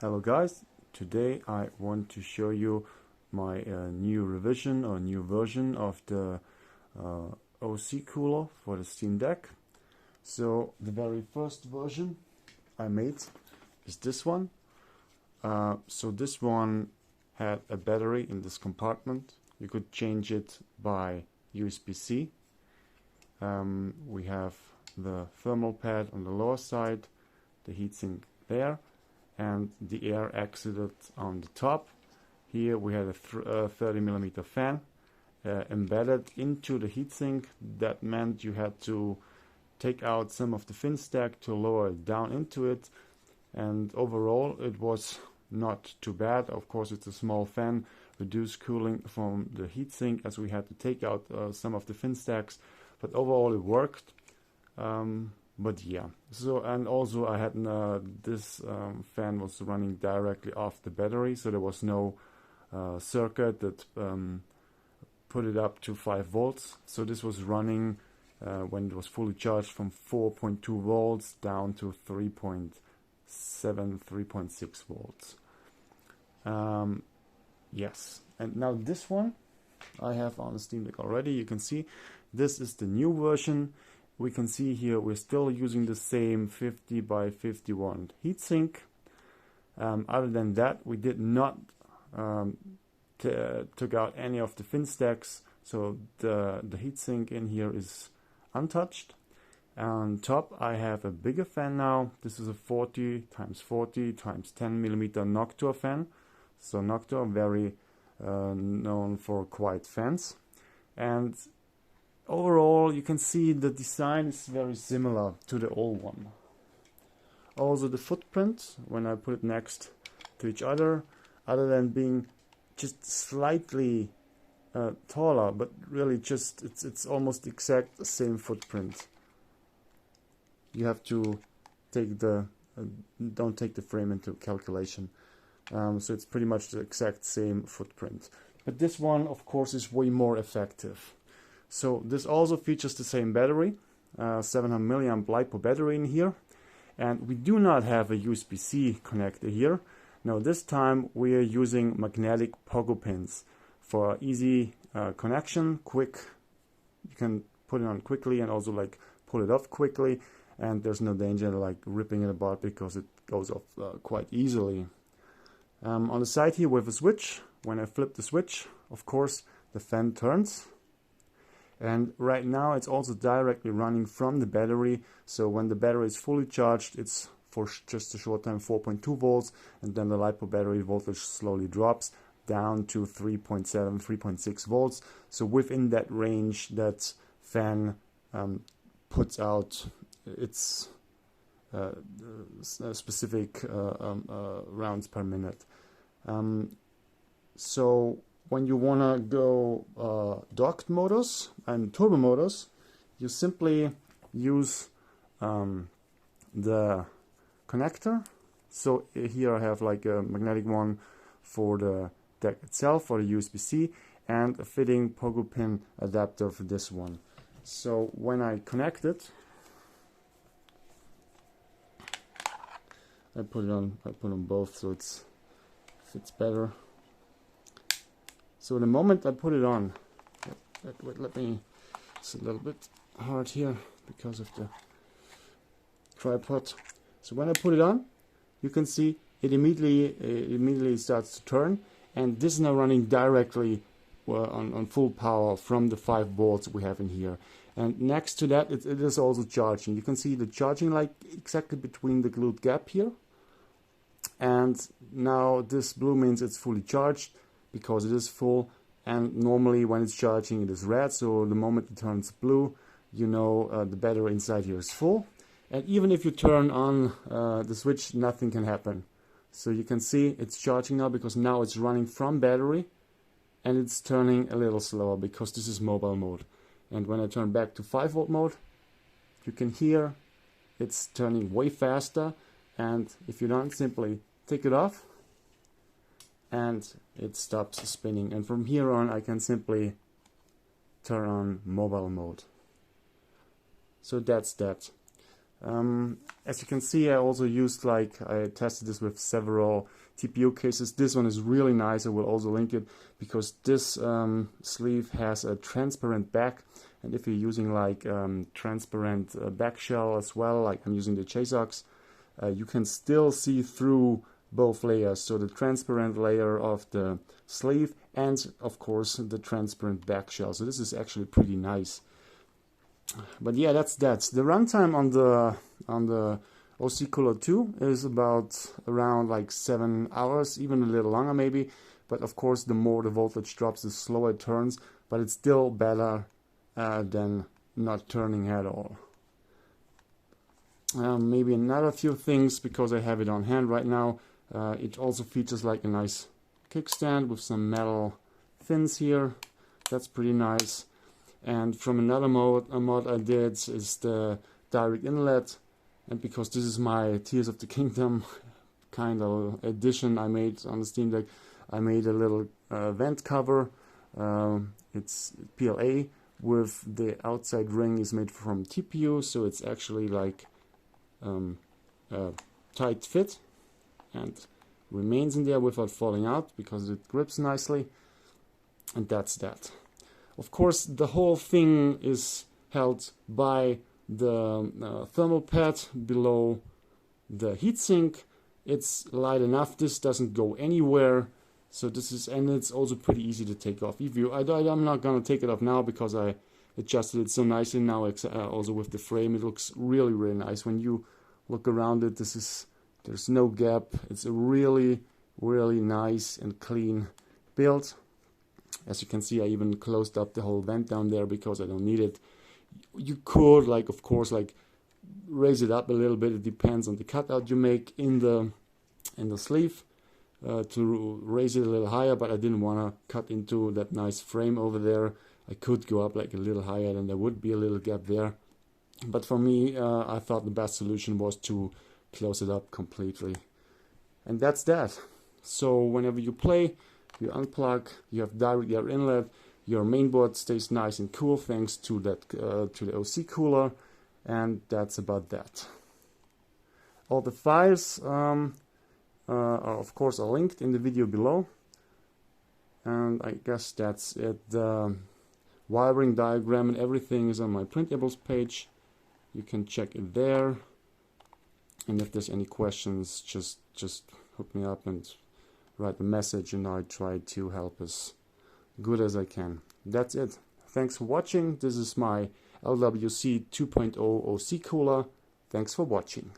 Hello guys, today I want to show you my new revision or new version of the OC cooler for the Steam Deck. So the very first version I made is this one. So this one had a battery in this compartment. You could change it by USB-C. We have the thermal pad on the lower side, the heatsink there, and the air exited on the top. Here we had a 30mm fan embedded into the heatsink. That meant you had to take out some of the fin stack to lower it down into it, and overall it was not too bad. Of course, it's a small fan, reduced cooling from the heatsink as we had to take out some of the fin stacks, but overall it worked. But yeah, so, and also I had this fan was running directly off the battery, so there was no circuit that put it up to 5 volts. So this was running when it was fully charged from 4.2 volts down to 3.7, 3.6 volts. Yes, and now this one I have on the Steam Deck already. You can see this is the new version. We can see here we're still using the same 50 by 51 heatsink. Other than that, we did not took out any of the fin stacks, so the heatsink in here is untouched. On top I have a bigger fan now. This is a 40 x 40 x 10mm Noctua fan. So Noctua, very known for quiet fans. And overall, you can see the design is very similar to the old one. Also the footprint, when I put it next to each other than being just slightly taller, but really just it's almost the exact same footprint. You have to take don't take the frame into calculation. So it's pretty much the exact same footprint. But this one, of course, is way more effective. So this also features the same battery, 700 milliamp LiPo battery in here, and we do not have a USB-C connector here. Now this time we are using magnetic pogo pins for easy connection, quick. You can put it on quickly and also like pull it off quickly, and there's no danger like ripping it apart because it goes off quite easily. On the side here we have a switch. When I flip the switch, of course the fan turns. And right now it's also directly running from the battery, so when the battery is fully charged, it's for just a short time 4.2 volts, and then the LiPo battery voltage slowly drops down to 3.7, 3.6 volts. So within that range, that fan puts out its specific rounds per minute. So when you want to go docked motors and turbo motors, you simply use the connector. So here I have like a magnetic one for the deck itself, for the USB-C, and a fitting pogo pin adapter for this one. So when I connect it, I put on both so it fits better. So the moment I put it on, let me, it's a little bit hard here because of the tripod. So when I put it on, you can see it immediately starts to turn, and this is now running directly on full power from the 5 volts we have in here. And next to that, it is also charging. You can see the charging like exactly between the glued gap here. And now this blue means it's fully charged, because it is full, and normally when it's charging it is red, so the moment it turns blue, you know the battery inside here is full. And even if you turn on the switch, nothing can happen. So you can see it's charging now because now it's running from battery, and it's turning a little slower because this is mobile mode. And when I turn back to 5 volt mode, you can hear it's turning way faster, and if you don't, simply take it off and it stops spinning, and from here on I can simply turn on mobile mode. So that's that. As you can see, I also used, like, I tested this with several TPU cases. This one is really nice. I will also link it because this sleeve has a transparent back, and if you're using like transparent back shell as well, like I'm using the Chaseox, you can still see through both layers. So the transparent layer of the sleeve and of course the transparent back shell. So this is actually pretty nice. But yeah, that's that. The runtime on the OC Cooler 2 is about around like 7 hours, even a little longer maybe. But of course, the more the voltage drops, the slower it turns. But it's still better than not turning at all. Maybe another few things, because I have it on hand right now. It also features like a nice kickstand with some metal fins here. That's pretty nice. And from another mod, a mod I did is the direct inlet. And because this is my Tears of the Kingdom kind of edition I made on the Steam Deck, I made a little vent cover. It's PLA with the outside ring is made from TPU, so it's actually like a tight fit and remains in there without falling out because it grips nicely. And that's that. Of course, the whole thing is held by the thermal pad below the heatsink. It's light enough. This doesn't go anywhere. So this is, and it's also pretty easy to take off. I'm not gonna take it off now because I adjusted it so nicely now. Also with the frame, it looks really, really nice. When you look around it, there's no gap. It's a really, really nice and clean build. As you can see, I even closed up the whole vent down there because I don't need it. You could, like, of course, like raise it up a little bit. It depends on the cutout you make in the sleeve to raise it a little higher, but I didn't want to cut into that nice frame over there. I could go up like a little higher, and there would be a little gap there. But for me, I thought the best solution was to close it up completely. And that's that. So whenever you play, you unplug, you have direct air inlet, your mainboard stays nice and cool thanks to that to the OC cooler, and that's about that. All the files are of course are linked in the video below, and I guess that's it. The wiring diagram and everything is on my printables page. You can check it there, and if there's any questions, just hook me up and write a message, and I try to help as good as I can. That's it. Thanks for watching. This is my LWC 2.0 OC cooler. Thanks for watching.